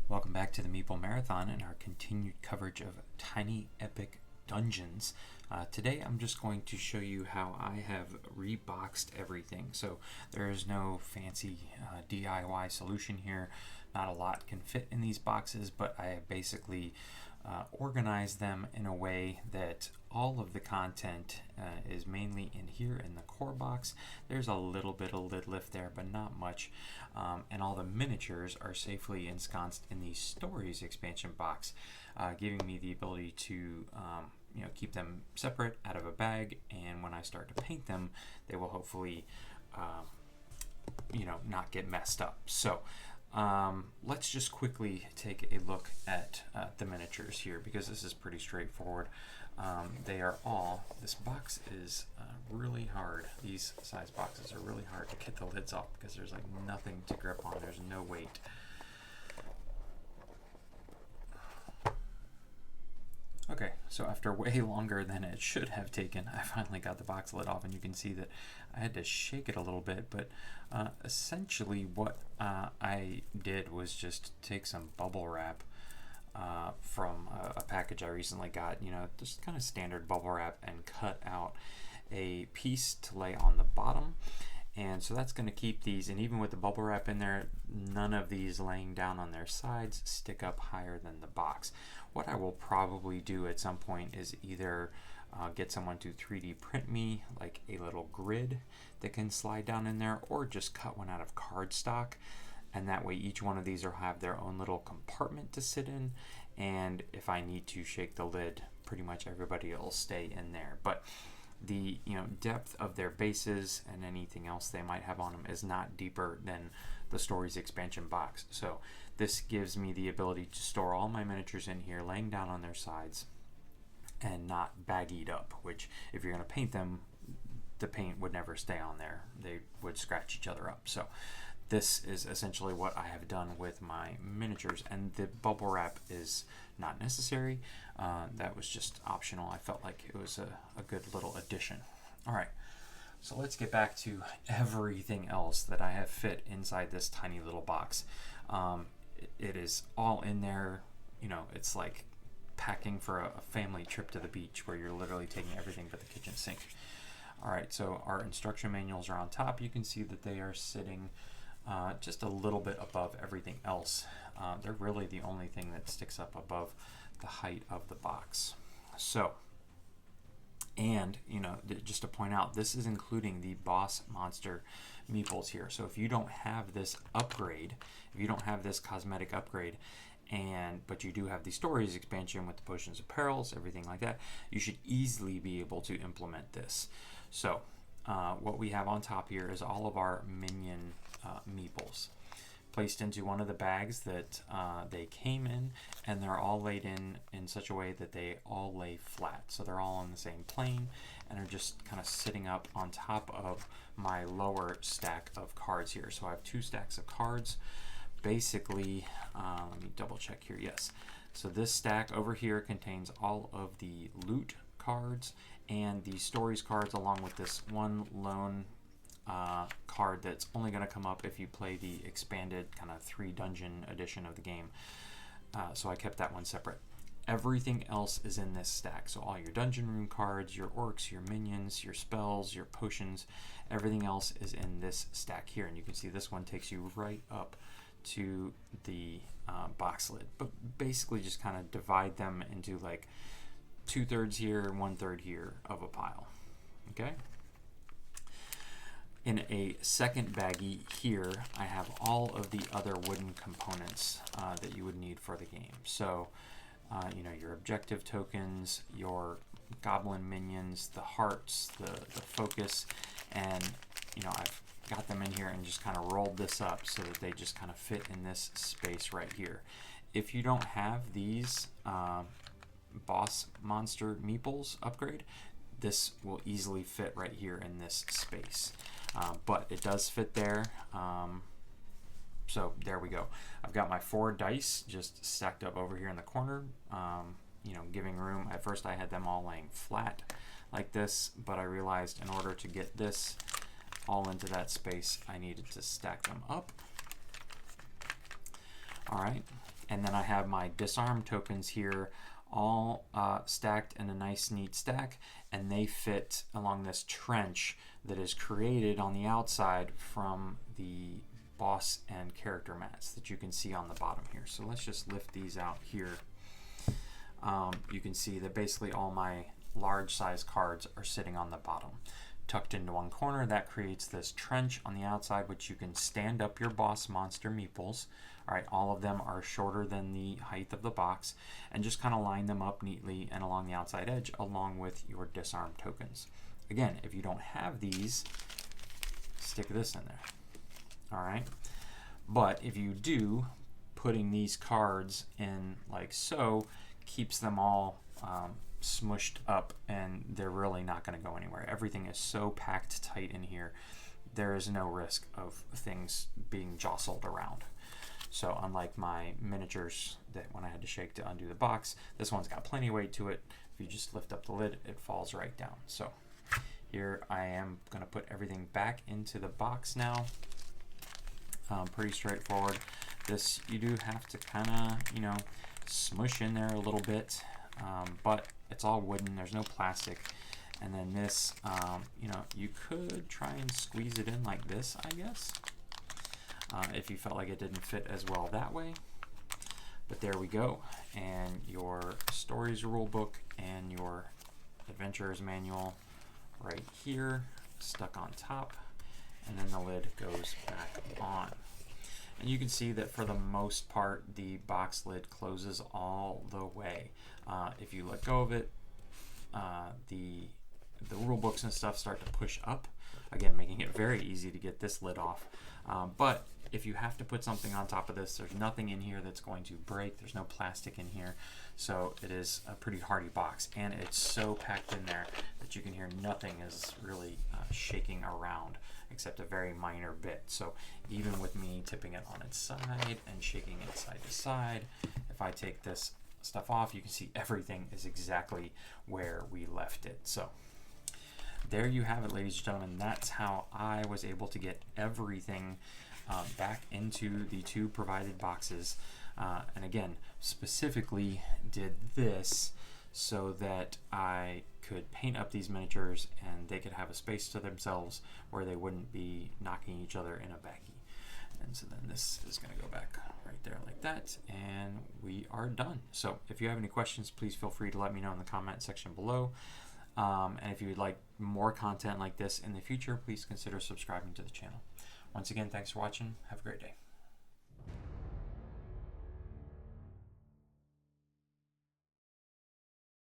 Welcome back to the Meeple Marathon and our continued coverage of tiny epic dungeons. Today I'm just going to show you how I have reboxed everything. So there is no fancy DIY solution here. Not a lot can fit in these boxes, but I have basically organized them in a way that all of the content is mainly in here in the core box. There's a little bit of lid lift there, but not much. And all the miniatures are safely ensconced in the stories expansion box, giving me the ability to keep them separate out of a bag, and when I start to paint them, they will hopefully not get messed up. So let's just quickly take a look at the miniatures here, because this is pretty straightforward. They are all, this box is really hard. These size boxes are really hard to get the lids off because there's like nothing to grip on. There's no weight. Okay, so after way longer than it should have taken, I finally got the box lid off, and you can see that I had to shake it a little bit, but essentially what I did was just take some bubble wrap from a package I recently got, just kind of standard bubble wrap, and cut out a piece to lay on the bottom. And so that's going to keep these, and even with the bubble wrap in there, none of these laying down on their sides stick up higher than the box. What I will probably do at some point is either get someone to 3D print me like a little grid that can slide down in there, or just cut one out of cardstock, and that way each one of these will have their own little compartment to sit in, and if I need to shake the lid, pretty much everybody will stay in there. But the depth of their bases and anything else they might have on them is not deeper than the stories expansion box. So this gives me the ability to store all my miniatures in here, laying down on their sides and not baggied up, which if you're going to paint them, the paint would never stay on there. They would scratch each other up. So this is essentially what I have done with my miniatures, and the bubble wrap is not necessary. That was just optional. I felt like it was a good little addition. All right, so let's get back to everything else that I have fit inside this tiny little box. It is all in there. It's like packing for a family trip to the beach, where you're literally taking everything but the kitchen sink. All right, so our instruction manuals are on top. You can see that they are sitting just a little bit above everything else. They're really the only thing that sticks up above the height of the box. So, and just to point out, this is including the boss monster meeples here. So if you don't have this upgrade, if you don't have this cosmetic upgrade, but you do have the stories expansion with the potions of perils, everything like that, you should easily be able to implement this. So what we have on top here is all of our minion meeples placed into one of the bags that they came in, and they're all laid in such a way that they all lay flat. So they're all on the same plane and are just kind of sitting up on top of my lower stack of cards here. So I have two stacks of cards. Basically, let me double check here. Yes. So this stack over here contains all of the loot cards and the stories cards, along with this one lone card that's only going to come up if you play the expanded kind of 3 dungeon edition of the game. So I kept that one separate. Everything else is in this stack. So all your dungeon room cards, your orcs, your minions, your spells, your potions, everything else is in this stack here. And you can see this one takes you right up to the box lid. But basically just kind of divide them into like 2/3 here and 1/3 here of a pile. Okay? In a second baggie here, I have all of the other wooden components that you would need for the game. So, your objective tokens, your goblin minions, the hearts, the focus, and I've got them in here and just kind of rolled this up so that they just kind of fit in this space right here. If you don't have these boss monster meeples upgrade, this will easily fit right here in this space. But it does fit there. So there we go. I've got my 4 dice just stacked up over here in the corner, giving room. At first I had them all laying flat like this, but I realized in order to get this all into that space, I needed to stack them up. All right, And then I have my disarm tokens here all stacked in a nice neat stack, and they fit along this trench that is created on the outside from the boss and character mats that you can see on the bottom here. So let's just lift these out here. You can see that basically all my large size cards are sitting on the bottom, tucked into one corner. That creates this trench on the outside, which you can stand up your boss Monster Meeples. All right, all of them are shorter than the height of the box, and just kind of line them up neatly and along the outside edge along with your disarm tokens. Again, if you don't have these, stick this in there. All right, but if you do, putting these cards in like so keeps them all smushed up, and they're really not going to go anywhere. Everything is so packed tight in here, there is no risk of things being jostled around. So unlike my miniatures that when I had to shake to undo the box, this one's got plenty of weight to it. If you just lift up the lid, it falls right down. So here I am going to put everything back into the box now. Pretty straightforward. This you do have to kind of, you know, smush in there a little bit, but it's all wooden, there's no plastic. And then this, you know, you could try and squeeze it in like this, I guess, if you felt like it didn't fit as well that way. But there we go, and your stories rule book and your adventurer's manual right here, stuck on top, and then the lid goes back on. And you can see that for the most part, the box lid closes all the way. If you let go of it, the rule books and stuff start to push up, again, making it very easy to get this lid off. But if you have to put something on top of this, there's nothing in here that's going to break. There's no plastic in here. So it is a pretty hardy box, and it's so packed in there that you can hear nothing is really shaking around except a very minor bit. So even with me tipping it on its side and shaking it side to side, if I take this stuff off, you can see everything is exactly where we left it. So there you have it, ladies and gentlemen. That's how I was able to get everything back into the two provided boxes. And again, specifically did this so that I could paint up these miniatures and they could have a space to themselves where they wouldn't be knocking each other in a baggie. And so then this is going to go back right there like that, and we are done. So if you have any questions, please feel free to let me know in the comment section below. And if you would like more content like this in the future, please consider subscribing to the channel. Once again, thanks for watching. Have a great day.